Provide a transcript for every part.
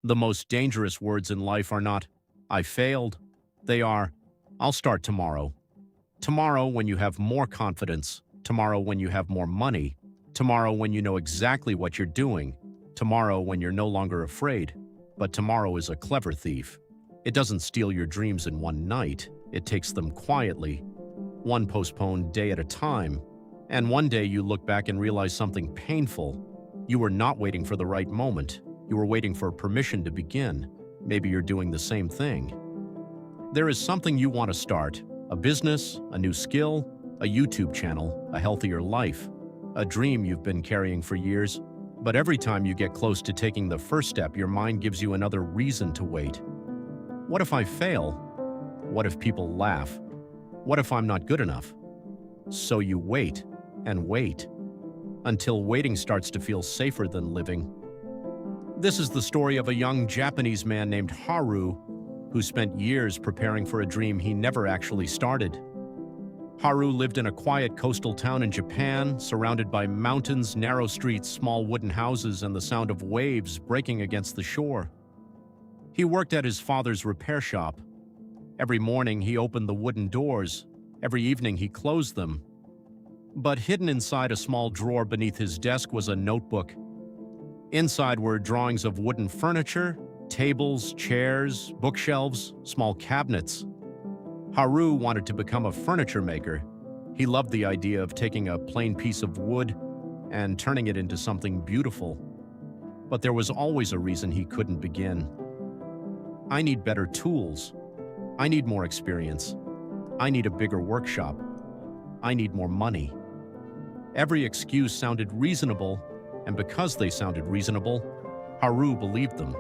The most dangerous words in life are not, I failed. They are, I'll start tomorrow. Tomorrow when you have more confidence. Tomorrow when you have more money. Tomorrow when you know exactly what you're doing. Tomorrow when you're no longer afraid. But tomorrow is a clever thief. It doesn't steal your dreams in one night. It takes them quietly, one postponed day at a time. And one day you look back and realize something painful. You were not waiting for the right moment. You were waiting for permission to begin. Maybe you're doing the same thing. There is something you want to start, a business, a new skill, a YouTube channel, a healthier life, a dream you've been carrying for years. But every time you get close to taking the first step, your mind gives you another reason to wait. What if I fail? What if people laugh? What if I'm not good enough? So you wait and wait until waiting starts to feel safer than living. This is the story of a young Japanese man named Haru who spent years preparing for a dream he never actually started. Haru lived in a quiet coastal town in Japan, surrounded by mountains, narrow streets, small wooden houses, and the sound of waves breaking against the shore. He worked at his father's repair shop. Every morning he opened the wooden doors. Every evening he closed them. But hidden inside a small drawer beneath his desk was a notebook. Inside were drawings of wooden furniture, tables, chairs, bookshelves, small cabinets. Haru wanted to become a furniture maker. He loved the idea of taking a plain piece of wood and turning it into something beautiful. But there was always a reason he couldn't begin. I need better tools. I need more experience. I need a bigger workshop. I need more money. Every excuse sounded reasonable, and because they sounded reasonable, Haru believed them.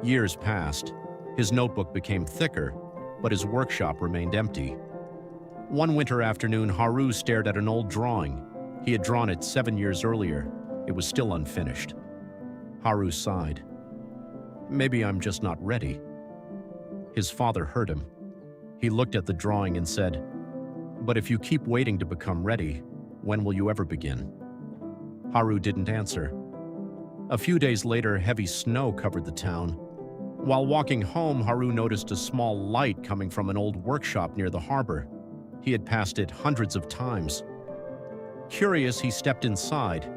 Years passed. His notebook became thicker, but his workshop remained empty. One winter afternoon, Haru stared at an old drawing. He had drawn it 7 years earlier. It was still unfinished. Haru sighed. Maybe I'm just not ready. His father heard him. He looked at the drawing and said, But if you keep waiting to become ready, when will you ever begin? Haru didn't answer. A few days later, heavy snow covered the town. While walking home, Haru noticed a small light coming from an old workshop near the harbor. He had passed it hundreds of times. Curious, he stepped inside.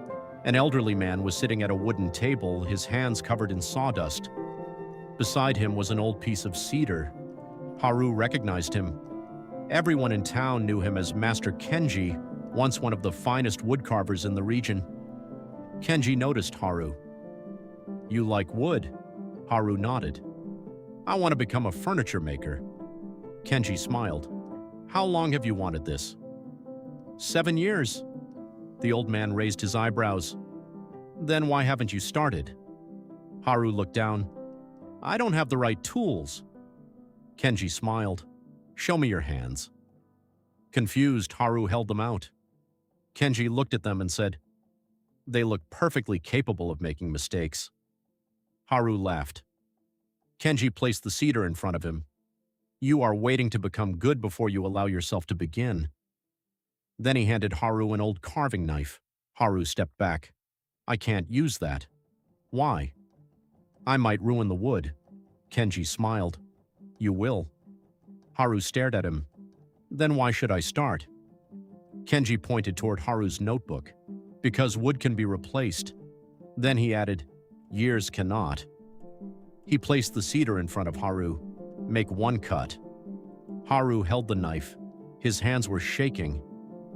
An elderly man was sitting at a wooden table, his hands covered in sawdust. Beside him was an old piece of cedar. Haru recognized him. Everyone in town knew him as Master Kenji, once one of the finest woodcarvers in the region. Kenji noticed Haru. You like wood? Haru nodded. I want to become a furniture maker. Kenji smiled. How long have you wanted this? 7 years. The old man raised his eyebrows. Then why haven't you started? Haru looked down. I don't have the right tools. Kenji smiled. Show me your hands. Confused, Haru held them out. Kenji looked at them and said, They look perfectly capable of making mistakes. Haru laughed. Kenji placed the cedar in front of him. You are waiting to become good before you allow yourself to begin. Then he handed Haru an old carving knife. Haru stepped back. I can't use that. Why? I might ruin the wood. Kenji smiled. You will. Haru stared at him. Then why should I start? Kenji pointed toward Haru's notebook. Because wood can be replaced. Then he added, Years cannot. He placed the cedar in front of Haru. Make one cut. Haru held the knife. His hands were shaking.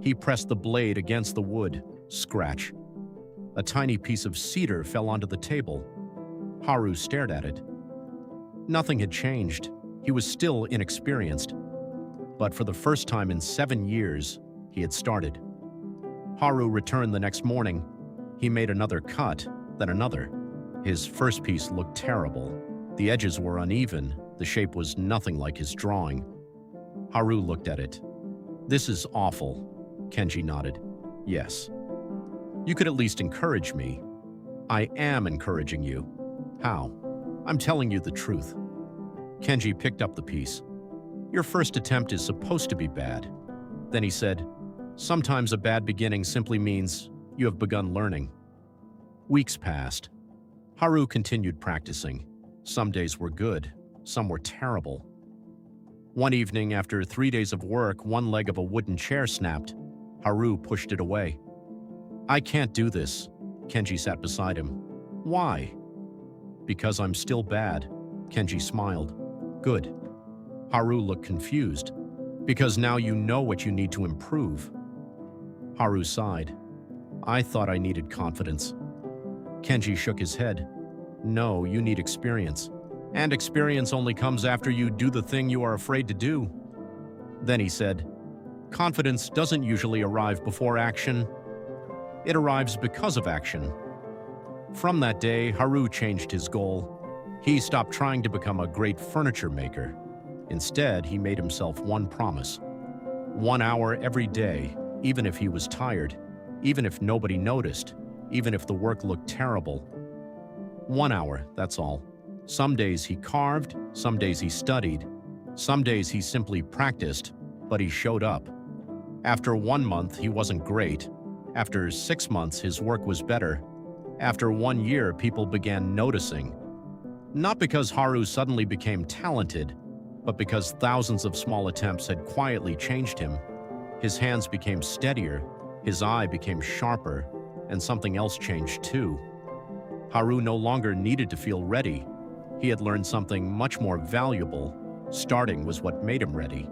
He pressed the blade against the wood. Scratch. A tiny piece of cedar fell onto the table. Haru stared at it. Nothing had changed. He was still inexperienced. But for the first time in 7 years, he had started. Haru returned the next morning. He made another cut, then another. His first piece looked terrible. The edges were uneven. The shape was nothing like his drawing. Haru looked at it. This is awful. Kenji nodded. Yes. You could at least encourage me. I am encouraging you. How? I'm telling you the truth. Kenji picked up the piece. Your first attempt is supposed to be bad. Then he said, Sometimes a bad beginning simply means you have begun learning. Weeks passed. Haru continued practicing. Some days were good, some were terrible. One evening, after 3 days of work, one leg of a wooden chair snapped. Haru pushed it away. "I can't do this." Kenji sat beside him. "Why?" "Because I'm still bad." Kenji smiled. "Good." Haru looked confused. "Because now you know what you need to improve." Haru sighed. "I thought I needed confidence." Kenji shook his head. "No, you need experience. And experience only comes after you do the thing you are afraid to do." Then he said, "Confidence doesn't usually arrive before action. It arrives because of action." From that day, Haru changed his goal. He stopped trying to become a great furniture maker. Instead, he made himself one promise. 1 hour every day, even if he was tired, even if nobody noticed, even if the work looked terrible. 1 hour, that's all. Some days he carved, some days he studied, some days he simply practiced, but he showed up. After 1 month, he wasn't great. After 6 months, his work was better. After 1 year, people began noticing. Not because Haru suddenly became talented, but because thousands of small attempts had quietly changed him. His hands became steadier, his eye became sharper, and something else changed too. Haru no longer needed to feel ready. He had learned something much more valuable. Starting was what made him ready.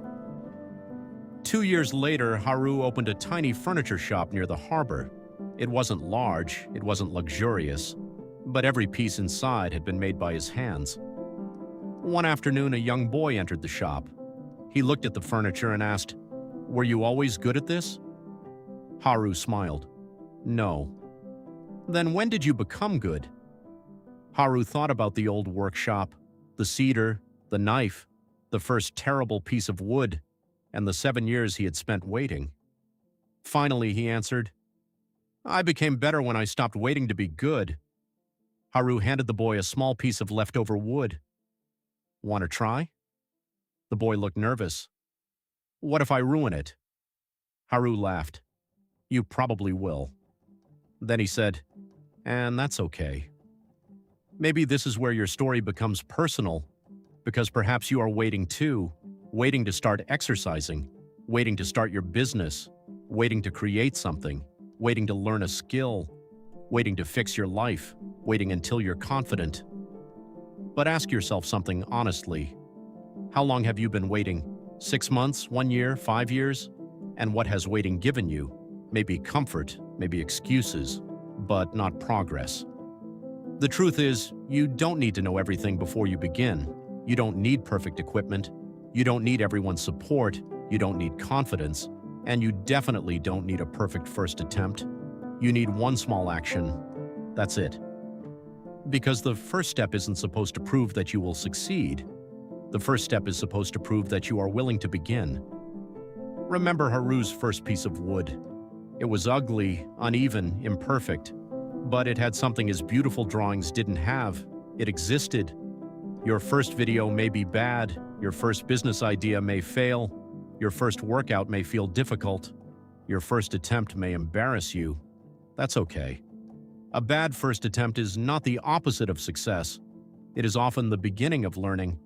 2 years later, Haru opened a tiny furniture shop near the harbor. It wasn't large, it wasn't luxurious, but every piece inside had been made by his hands. One afternoon, a young boy entered the shop. He looked at the furniture and asked, "Were you always good at this?" Haru smiled. "No." "Then when did you become good?" Haru thought about the old workshop, the cedar, the knife, the first terrible piece of wood, and the 7 years he had spent waiting. Finally, he answered, "I became better when I stopped waiting to be good." Haru handed the boy a small piece of leftover wood. "Want to try?" The boy looked nervous. "What if I ruin it?" Haru laughed. "You probably will." Then he said, "And that's okay." Maybe this is where your story becomes personal, because perhaps you are waiting too, waiting to start exercising, waiting to start your business, waiting to create something, waiting to learn a skill, waiting to fix your life, waiting until you're confident. But ask yourself something honestly. How long have you been waiting? 6 months, 1 year, 5 years? And what has waiting given you? Maybe comfort, maybe excuses, but not progress. The truth is, you don't need to know everything before you begin. You don't need perfect equipment. You don't need everyone's support. You don't need confidence. And you definitely don't need a perfect first attempt. You need one small action. That's it. Because the first step isn't supposed to prove that you will succeed. The first step is supposed to prove that you are willing to begin. Remember Haru's first piece of wood. It was ugly, uneven, imperfect, but it had something his beautiful drawings didn't have. It existed. Your first video may be bad, your first business idea may fail, your first workout may feel difficult, your first attempt may embarrass you. That's okay. A bad first attempt is not the opposite of success. It is often the beginning of learning.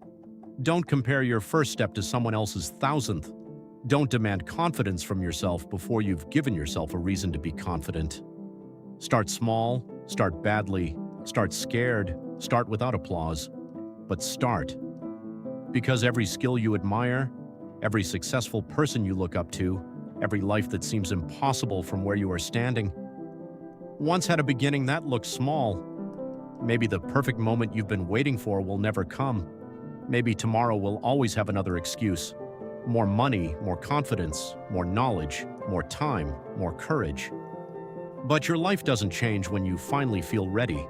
Don't compare your first step to someone else's 1,000th. Don't demand confidence from yourself before you've given yourself a reason to be confident. Start small, start badly, start scared, start without applause, but start. Because every skill you admire, every successful person you look up to, every life that seems impossible from where you are standing, once had a beginning that looked small. Maybe the perfect moment you've been waiting for will never come. Maybe tomorrow will always have another excuse. More money, more confidence, more knowledge, more time, more courage. But your life doesn't change when you finally feel ready.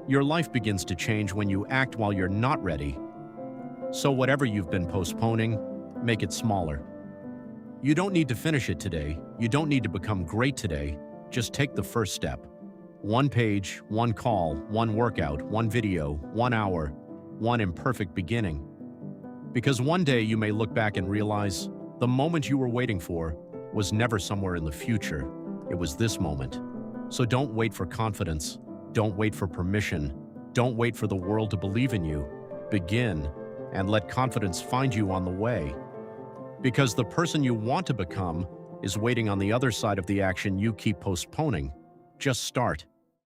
Your life begins to change when you act while you're not ready. So whatever you've been postponing, make it smaller. You don't need to finish it today. You don't need to become great today. Just take the first step. 1 page, 1 call, 1 workout, 1 video, 1 hour, 1 imperfect beginning. Because one day you may look back and realize the moment you were waiting for was never somewhere in the future. It was this moment. So don't wait for confidence. Don't wait for permission. Don't wait for the world to believe in you. Begin, and let confidence find you on the way. Because the person you want to become is waiting on the other side of the action you keep postponing. Just start.